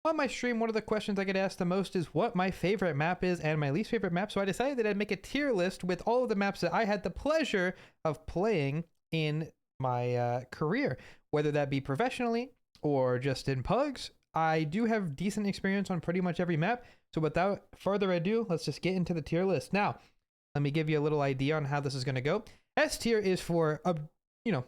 On my stream, one of the questions I get asked the most is what my favorite map is and my least favorite map. So I decided that I'd make a tier list with all of the maps that I had the pleasure of playing in my career, whether that be professionally or just in pugs. I do have decent experience on pretty much every map. So without further ado, let's just get into the tier list. Now, let me give you a little idea on how this is going to go. S tier is for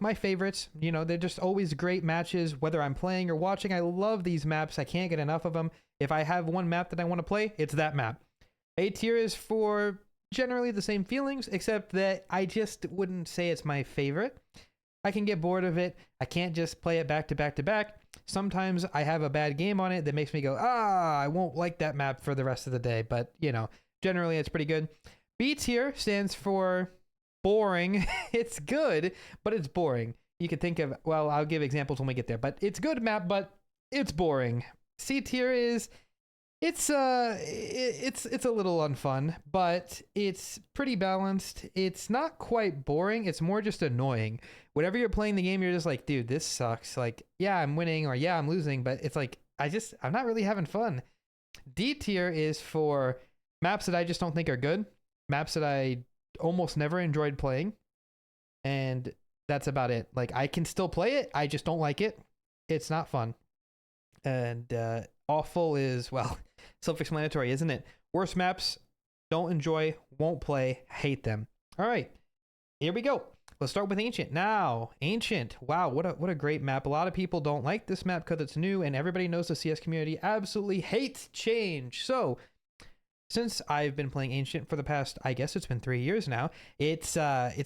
my favorites. They're just always great matches, whether I'm playing or watching. I love these maps. I can't get enough of them. If I have one map that I want to play, it's that map. A tier is for generally the same feelings, except that I just wouldn't say it's my favorite. I can get bored of it. I can't just play it back to back to back. Sometimes I have a bad game on it that makes me go, I won't like that map for the rest of the day. But, generally it's pretty good. B tier stands for boring. It's good, but it's boring. You could think of, well, I'll give examples when we get there, but it's good map, but it's boring. C tier is, it's a little unfun, but it's pretty balanced. It's not quite boring. It's more just annoying. Whenever you're playing the game, you're just like, dude, this sucks. Like, yeah, I'm winning or yeah, I'm losing, but it's like, I'm not really having fun. D tier is for maps that I just don't think are good. Maps that I almost never enjoyed playing, and that's about it. Like, I can still play it, I just don't like it. It's not fun. And awful is, well, self-explanatory, isn't it? Worst maps, don't enjoy, won't play, hate them. All right, here we go. Let's start with Ancient. Now, Ancient, wow, what a great map. A lot of people don't like this map because it's new, and everybody knows the CS community absolutely hates change. So since I've been playing Ancient for the past, I guess it's been 3 years now, it's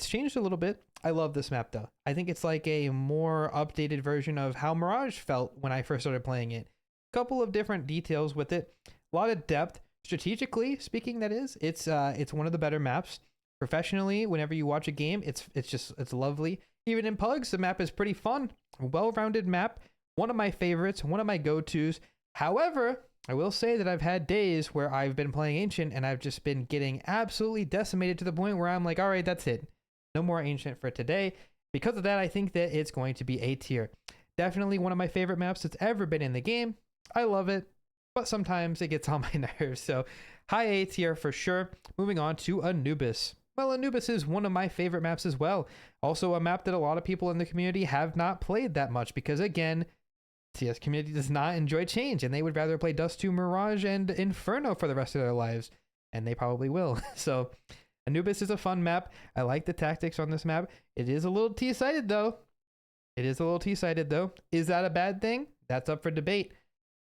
changed a little bit. I love this map though. I think it's like a more updated version of how Mirage felt when I first started playing it. A couple of different details with it, a lot of depth. Strategically speaking, that is, it's one of the better maps. Professionally, whenever you watch a game, it's lovely. Even in pugs, the map is pretty fun. Well-rounded map. One of my favorites, one of my go-tos. However, I will say that I've had days where I've been playing Ancient and I've just been getting absolutely decimated to the point where I'm like, all right, that's it. No more Ancient for today. Because of that, I think that it's going to be A tier. Definitely one of my favorite maps that's ever been in the game. I love it, but sometimes it gets on my nerves. So high A tier for sure. Moving on to Anubis. Well, Anubis is one of my favorite maps as well. Also a map that a lot of people in the community have not played that much because, again, CS community does not enjoy change, and they would rather play CS2 Mirage and Inferno for the rest of their lives, and they probably will. So Anubis is a fun map. I like the tactics on this map. It is a little T-sided though. Is that a bad thing? That's up for debate.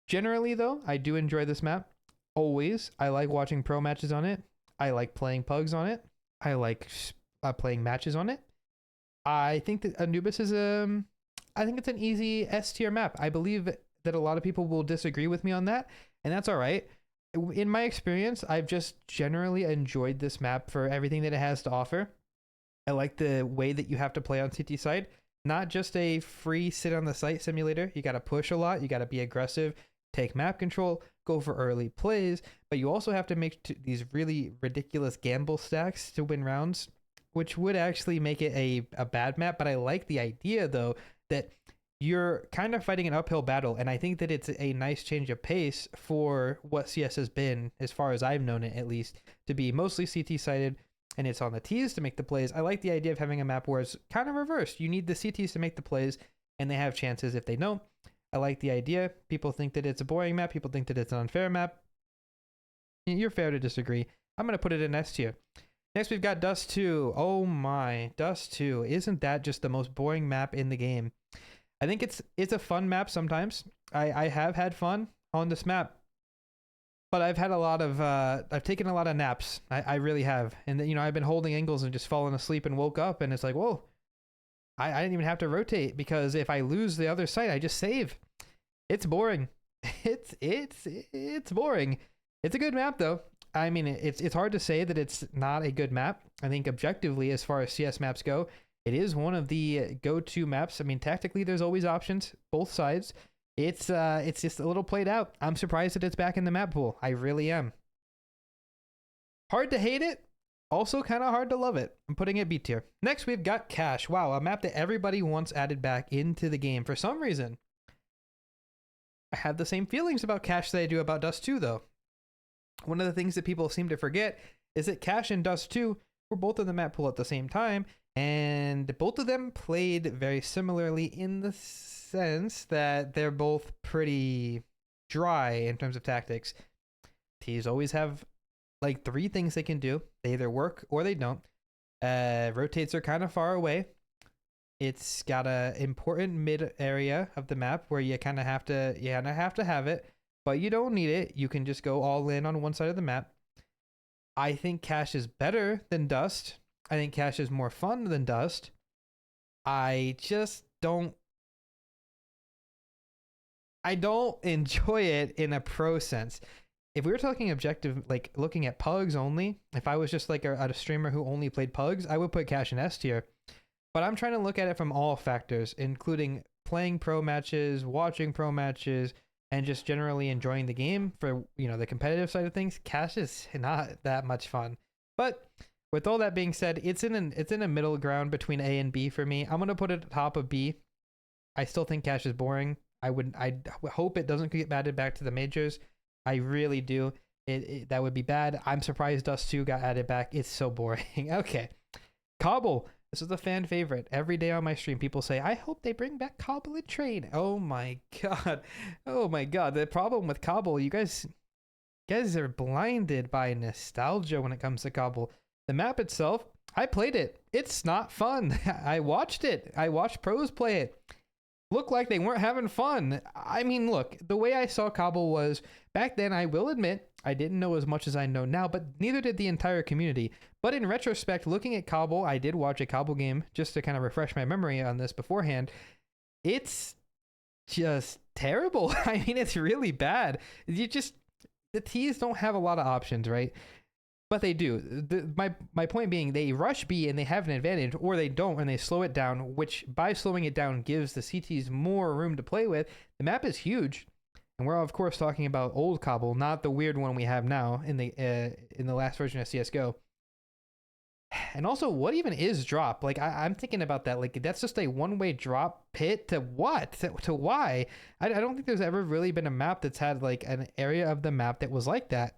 Generally though, I do enjoy this map. Always. I like watching pro matches on it. I like playing pugs on it. I like playing matches on it. I think that Anubis is I think it's an easy S tier map. I believe that a lot of people will disagree with me on that, and that's all right. In my experience, I've just generally enjoyed this map for everything that it has to offer. I like the way that you have to play on CT side. Not just a free sit on the site simulator. You got to push a lot. You got to be aggressive, take map control, go for early plays, but you also have to make these really ridiculous gamble stacks to win rounds, which would actually make it a bad map. But I like the idea though, that you're kind of fighting an uphill battle, and I think that it's a nice change of pace for what CS has been, as far as I've known it at least, to be mostly CT sided, and it's on the T's to make the plays. I like the idea of having a map where it's kind of reversed. You need the CTs to make the plays, and they have chances if they don't. I like the idea. People think that it's a boring map. People think that it's an unfair map. You're fair to disagree. I'm going to put it in S tier. Next, we've got Dust 2. Oh my, Dust 2. Isn't that just the most boring map in the game? I think it's a fun map sometimes. I have had fun on this map, but I've had a lot of, I've taken a lot of naps. I really have. And, I've been holding angles and just fallen asleep and woke up, and it's like, whoa, I didn't even have to rotate, because if I lose the other side, I just save. It's boring. It's boring. It's a good map though. I mean, it's hard to say that it's not a good map. I think objectively, as far as CS maps go, it is one of the go-to maps. I mean, tactically, there's always options, both sides. It's just a little played out. I'm surprised that it's back in the map pool. I really am. Hard to hate it. Also kind of hard to love it. I'm putting it B tier. Next, we've got Cache. Wow, a map that everybody wants added back into the game for some reason. I have the same feelings about Cache that I do about Dust 2, though. One of the things that people seem to forget is that Cache and Dust 2 were both in the map pool at the same time, and both of them played very similarly in the sense that they're both pretty dry in terms of tactics. Teams always have like 3 things they can do. They either work or they don't. Rotates are kind of far away. It's got a important mid area of the map where you kind of have to have it, but you don't need it. You can just go all in on one side of the map. I think Cache is better than Dust. I think Cache is more fun than Dust. I just don't enjoy it in a pro sense. If we were talking objective, like looking at pugs only, if I was just like a streamer who only played pugs, I would put Cache in S tier. But I'm trying to look at it from all factors, including playing pro matches, watching pro matches, and just generally enjoying the game for, you know, the competitive side of things. Cache is not that much fun. But with all that being said, it's in a middle ground between A and B for me. I'm gonna put it at the top of B. I still think Cache is boring. I hope it doesn't get added back to the majors. I really do. That would be bad. I'm surprised Dust 2 got added back. It's so boring. Okay. Cobble. This is a fan favorite. Every day on my stream, people say, I hope they bring back Cobble and Train. Oh my god. Oh my god. The problem with Cobble, you guys are blinded by nostalgia when it comes to Cobble. The map itself, I played it. It's not fun. I watched it. I watched pros play it. Looked like they weren't having fun. I mean, look, the way I saw Cobble was back then, I will admit, I didn't know as much as I know now, but neither did the entire community. But in retrospect, looking at Cobble, I did watch a Cobble game just to kind of refresh my memory on this beforehand. It's just terrible. I mean, it's really bad. The T's don't have a lot of options, right? But they do. My point being, they rush B and they have an advantage, or they don't and they slow it down, which by slowing it down gives the CTs more room to play with. The map is huge, and we're of course talking about old Cobble, not the weird one we have now in the last version of CS:GO. And also, what even is drop? Like I'm thinking about that. Like that's just a one-way drop pit to what? To why? I don't think there's ever really been a map that's had like an area of the map that was like that.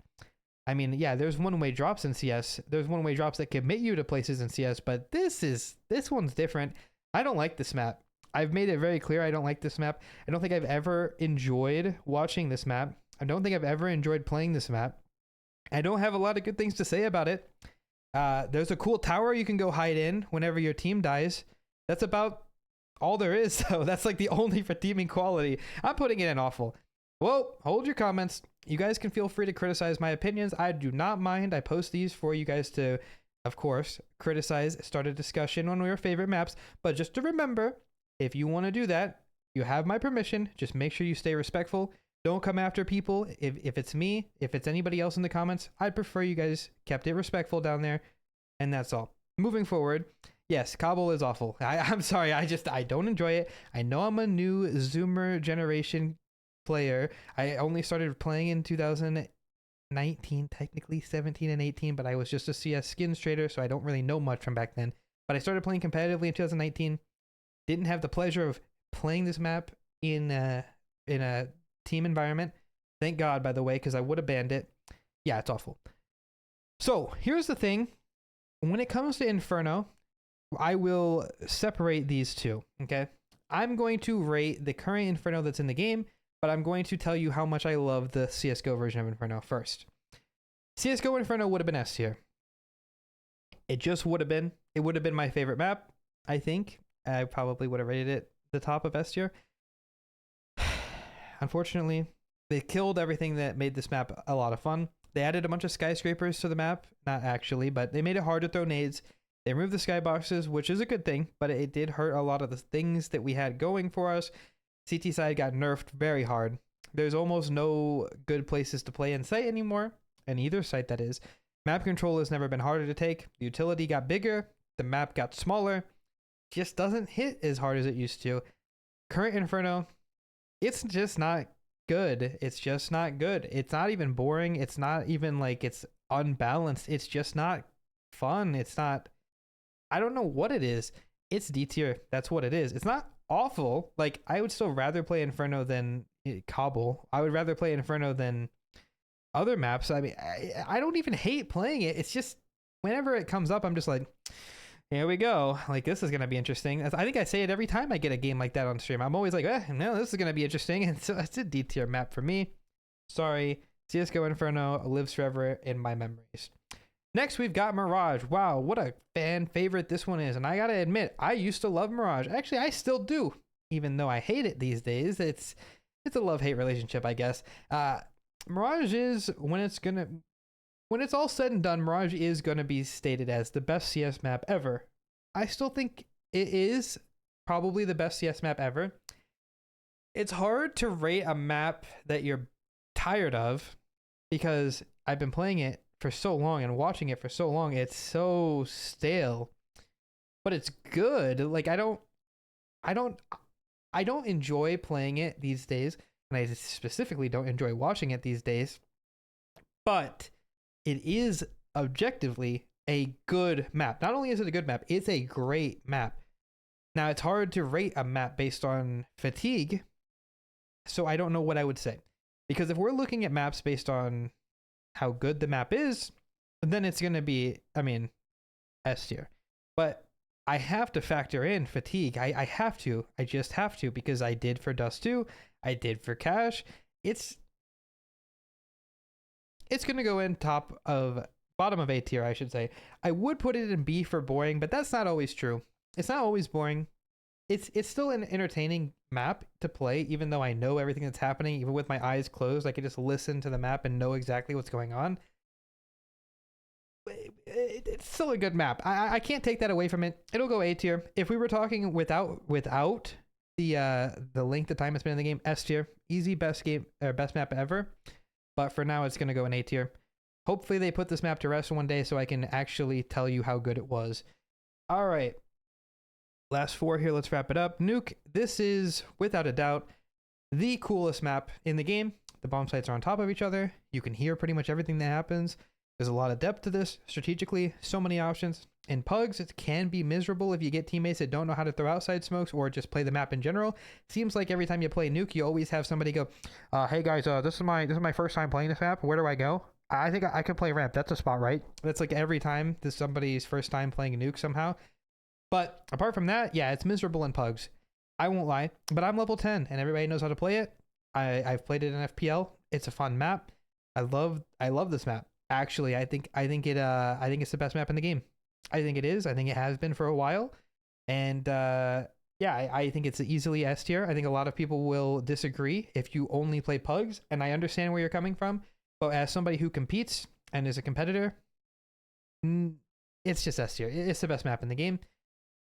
I mean, yeah, there's one-way drops in CS. There's one-way drops that commit you to places in CS, but this one's different. I don't like this map. I've made it very clear I don't like this map. I don't think I've ever enjoyed watching this map. I don't think I've ever enjoyed playing this map. I don't have a lot of good things to say about it. There's a cool tower you can go hide in whenever your team dies. That's about all there is, though. That's like the only redeeming quality. I'm putting it in awful. Well, hold your comments. You guys can feel free to criticize my opinions. I do not mind. I post these for you guys to, of course, criticize, start a discussion on your favorite maps. But just to remember, if you want to do that, you have my permission. Just make sure you stay respectful. Don't come after people. If it's me, if it's anybody else in the comments, I'd prefer you guys kept it respectful down there. And that's all. Moving forward, yes, Cobble is awful. I'm sorry. I don't enjoy it. I know I'm a new Zoomer generation player. I only started playing in 2019, technically 17 and 18, but I was just a CS skins trader, so I don't really know much from back then. But I started playing competitively in 2019. Didn't have the pleasure of playing this map in a team environment. Thank God, by the way, because I would have banned it. Yeah, it's awful. So here's the thing. When it comes to Inferno, I will separate these two, okay? I'm going to rate the current Inferno that's in the game, but I'm going to tell you how much I love the CSGO version of Inferno first. CSGO Inferno would have been S tier. It just would have been. It would have been my favorite map, I think. I probably would have rated it the top of S tier. Unfortunately, they killed everything that made this map a lot of fun. They added a bunch of skyscrapers to the map. Not actually, but they made it hard to throw nades. They removed the skyboxes, which is a good thing, but it did hurt a lot of the things that we had going for us. CT side got nerfed very hard. There's almost no good places to play in sight anymore, in either site that is. Map control has never been harder to take. The utility got bigger. The map got smaller. Just doesn't hit as hard as it used to. Current Inferno, it's just not good. It's just not good. It's not even boring. It's not even like it's unbalanced. It's just not fun. It's not, I don't know what it is. It's D tier. That's what it is. It's not awful. Like, I would still rather play Inferno than Cobble. I would rather play Inferno than other maps. I mean, I don't even hate playing it. It's just whenever it comes up, I'm just like, here we go. Like, this is going to be interesting. I think I say it every time I get a game like that on stream. I'm always like, no, this is going to be interesting. And so it's a D tier map for me. Sorry. CSGO Inferno lives forever in my memories. Next, we've got Mirage. Wow, what a fan favorite this one is. And I got to admit, I used to love Mirage. Actually, I still do, even though I hate it these days. It's a love-hate relationship, I guess. Mirage is, when it's all said and done, Mirage is going to be stated as the best CS map ever. I still think it is probably the best CS map ever. It's hard to rate a map that you're tired of because I've been playing it for so long and watching it for so long. It's so stale, but it's good. Like, I don't enjoy playing it these days, and I specifically don't enjoy watching it these days, but it is objectively a good map. Not only is it a good map, it's a great map. Now, it's hard to rate a map based on fatigue, so I don't know what I would say. Because if we're looking at maps based on how good the map is, then it's going to be, I mean, S tier. But I have to factor in fatigue. I have to. I just have to, because I did for Dust 2. I did for Cash. It's going to go in bottom of A tier, I should say. I would put it in B for boring, but that's not always true. It's not always boring. It's still an entertaining map to play, even though I know everything that's happening. Even with my eyes closed, I can just listen to the map and know exactly what's going on. It's still a good map. I can't take that away from it. It'll go A tier. If we were talking without the length of time it's been in the game, S tier. Easy, best map ever. But for now, it's going to go in A tier. Hopefully they put this map to rest one day so I can actually tell you how good it was. All right. Last four here, let's wrap it up. Nuke, this is, without a doubt, the coolest map in the game. The bomb sites are on top of each other. You can hear pretty much everything that happens. There's a lot of depth to this, strategically, so many options. In Pugs, it can be miserable if you get teammates that don't know how to throw outside smokes or just play the map in general. Seems like every time you play Nuke, you always have somebody go, hey guys, this is my first time playing this map. Where do I go? I think I can play ramp. That's a spot, right? That's like every time this is somebody's first time playing Nuke somehow. But apart from that, yeah, it's miserable in Pugs. I won't lie, but I'm level 10 and everybody knows how to play it. I've played it in FPL. It's a fun map. I love this map. Actually, I think it's the best map in the game. I think it is. I think it has been for a while. And yeah, I think it's easily S tier. I think a lot of people will disagree if you only play Pugs, and I understand where you're coming from. But as somebody who competes and is a competitor, it's just S tier. It's the best map in the game.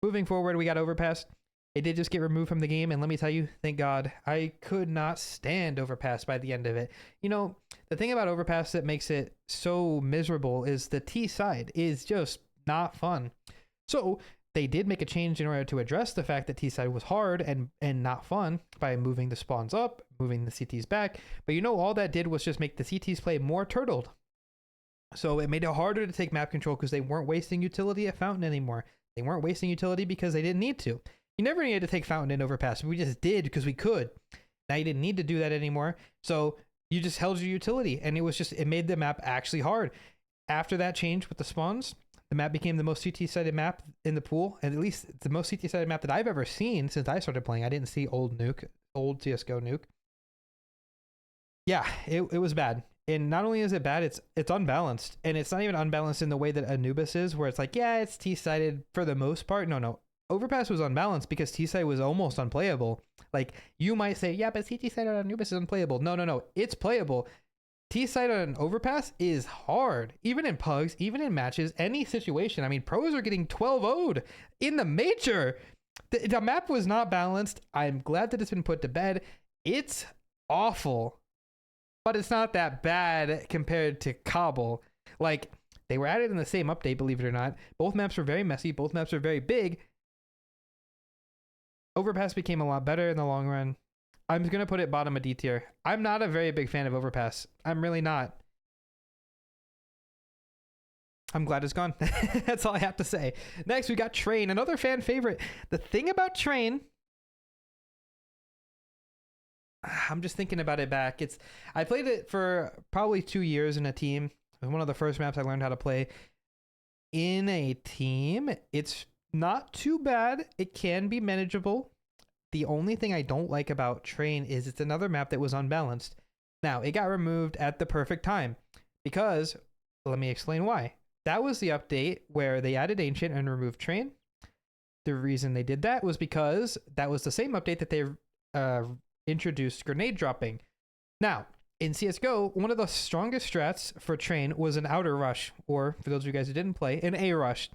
Moving forward, we got Overpass. It did just get removed from the game, and let me tell you, thank God, I could not stand Overpass by the end of it. You know, the thing about Overpass that makes it so miserable is the T side is just not fun. So they did make a change in order to address the fact that T side was hard and not fun by moving the spawns up, moving the CTs back. But you know, all that did was just make the CTs play more turtled. So it made it harder to take map control because they weren't wasting utility at Fountain anymore. They weren't wasting utility because they didn't need to. You never needed to take Fountain in Overpass. We just did because we could. Now you didn't need to do that anymore. So you just held your utility, and it made the map actually hard. After that change with the spawns, the map became the most CT-sided map in the pool, and at least the most CT-sided map that I've ever seen since I started playing. I didn't see old CSGO Nuke. Yeah, it was bad. And not only is it bad, it's unbalanced. And it's not even unbalanced in the way that Anubis is, where it's like, yeah, it's T-sided for the most part. No. Overpass was unbalanced because T-side was almost unplayable. Like, you might say, yeah, but CT-side on Anubis is unplayable. No. It's playable. T-side on Overpass is hard. Even in Pugs, even in matches, any situation. I mean, pros are getting 12-0'd in the major. The map was not balanced. I'm glad that it's been put to bed. It's awful. But it's not that bad compared to Cobble. Like, they were added in the same update, believe it or not. Both maps were very messy. Both maps were very big. Overpass became a lot better in the long run. I'm going to put it bottom of D tier. I'm not a very big fan of Overpass. I'm really not. I'm glad it's gone. That's all I have to say. Next, we got Train, another fan favorite. The thing about Train I'm just thinking about it back. I played it for probably 2 years in a team. It was one of the first maps I learned how to play in a team. It's not too bad. It can be manageable. The only thing I don't like about Train is it's another map that was unbalanced. Now, it got removed at the perfect time because, let me explain why. That was the update where they added Ancient and removed Train. The reason they did that was because that was the same update that they introduced grenade dropping. Now, in CSGO, one of the strongest strats for Train was an outer rush, or for those of you guys who didn't play, an A rush.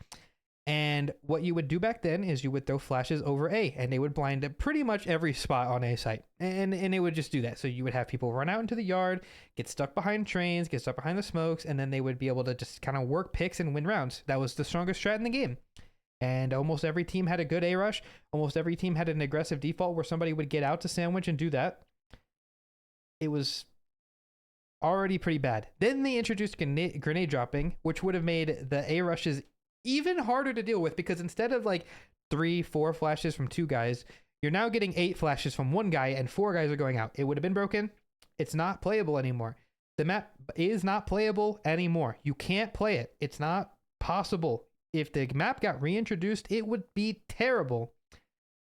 And what you would do back then is you would throw flashes over A, and they would blind pretty much every spot on A site. And it would just do that. So you would have people run out into the yard, get stuck behind trains, get stuck behind the smokes, and then they would be able to just kind of work picks and win rounds. That was the strongest strat in the game. And almost every team had a good A rush. Almost every team had an aggressive default where somebody would get out to sandwich and do that. It was already pretty bad. Then they introduced grenade dropping, which would have made the A rushes even harder to deal with, because instead of like 3-4 flashes from 2 guys, you're now getting 8 flashes from 1 guy and 4 guys are going out. It would have been broken. It's not playable anymore. The map is not playable anymore. You can't play it. It's not possible. If the map got reintroduced, it would be terrible.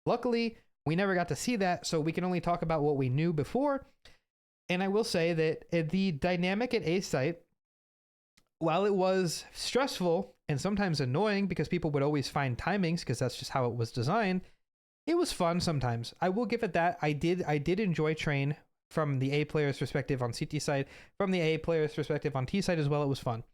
Luckily, we never got to see that, so we can only talk about what we knew before. And I will say that the dynamic at A site, while it was stressful and sometimes annoying because people would always find timings because that's just how it was designed, it was fun sometimes. I will give it that. I did enjoy Train from the A player's perspective on CT side, from the A player's perspective on T side as well. It was fun.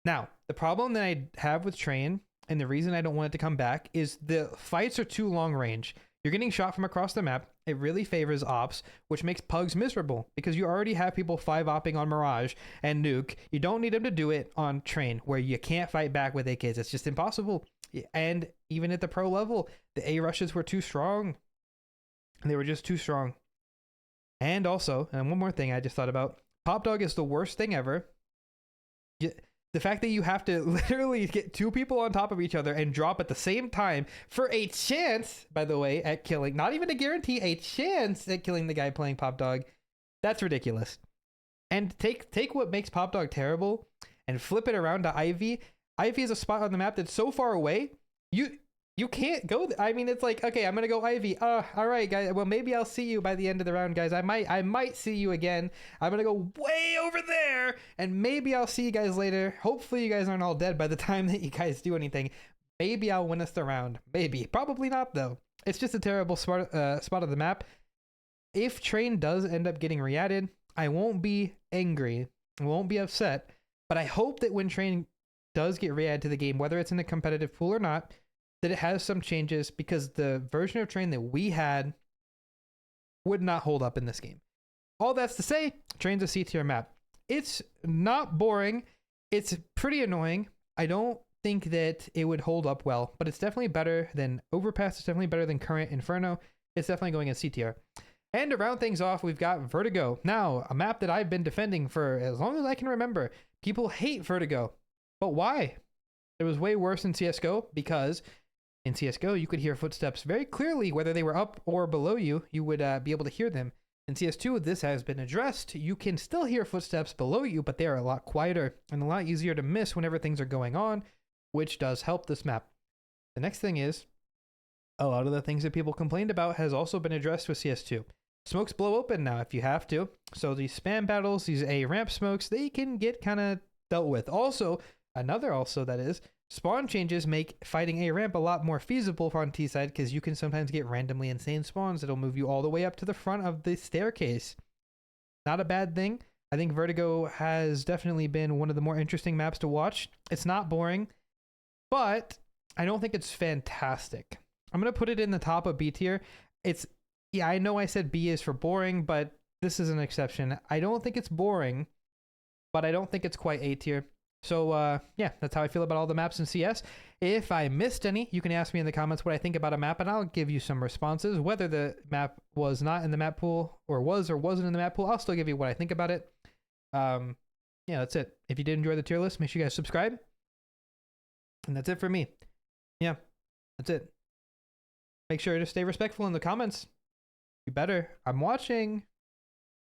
Now, the problem that I have with Train, and the reason I don't want it to come back, is the fights are too long range. You're getting shot from across the map. It really favors ops, which makes pugs miserable because you already have people 5-opping on Mirage and Nuke. You don't need them to do it on Train, where you can't fight back with AKs. It's just impossible. And even at the pro level, the A rushes were too strong. They were just too strong. And also, and one more thing I just thought about, Pop Dog is the worst thing ever. The fact that you have to literally get 2 people on top of each other and drop at the same time for a chance, by the way, at killing, not even a guarantee, a chance at killing the guy playing Pop Dog, that's ridiculous. And take what makes Pop Dog terrible and flip it around to Ivy. Ivy is a spot on the map that's so far away, you can't go. I mean, it's like, okay, I'm gonna go Ivy. All right, guys. Well, maybe I'll see you by the end of the round, guys. I might see you again. I'm gonna go way over there, and maybe I'll see you guys later. Hopefully, you guys aren't all dead by the time that you guys do anything. Maybe I'll win us the round. Maybe, probably not though. It's just a terrible spot of the map. If Train does end up getting re-added, I won't be angry. I won't be upset. But I hope that when Train does get re-added to the game, whether it's in a competitive pool or not, that it has some changes, because the version of Train that we had would not hold up in this game. All that's to say, Train's a C tier map. It's not boring. It's pretty annoying. I don't think that it would hold up well, but it's definitely better than Overpass. It's definitely better than current Inferno. It's definitely going in C tier. And to round things off, we've got Vertigo. Now, a map that I've been defending for as long as I can remember. People hate Vertigo. But why? It was way worse in CSGO, because in CSGO, you could hear footsteps very clearly, whether they were up or below you. You would be able to hear them. In CS2, this has been addressed. You can still hear footsteps below you, but they are a lot quieter and a lot easier to miss whenever things are going on, which does help this map. The next thing is, a lot of the things that people complained about has also been addressed with CS2. Smokes blow open now if you have to. So these spam battles, these A ramp smokes, they can get kind of dealt with. Also, that is, spawn changes make fighting A ramp a lot more feasible on T side, because you can sometimes get randomly insane spawns that'll move you all the way up to the front of the staircase. Not a bad thing. I think Vertigo has definitely been one of the more interesting maps to watch. It's not boring, but I don't think it's fantastic. I'm going to put it in the top of B tier. Yeah, I know I said B is for boring, but this is an exception. I don't think it's boring, but I don't think it's quite A tier. So, yeah, that's how I feel about all the maps in CS. If I missed any, you can ask me in the comments what I think about a map, and I'll give you some responses. Whether the map was not in the map pool, or was or wasn't in the map pool, I'll still give you what I think about it. Yeah, that's it. If you did enjoy the tier list, make sure you guys subscribe. And that's it for me. Yeah, that's it. Make sure to stay respectful in the comments. You better. I'm watching.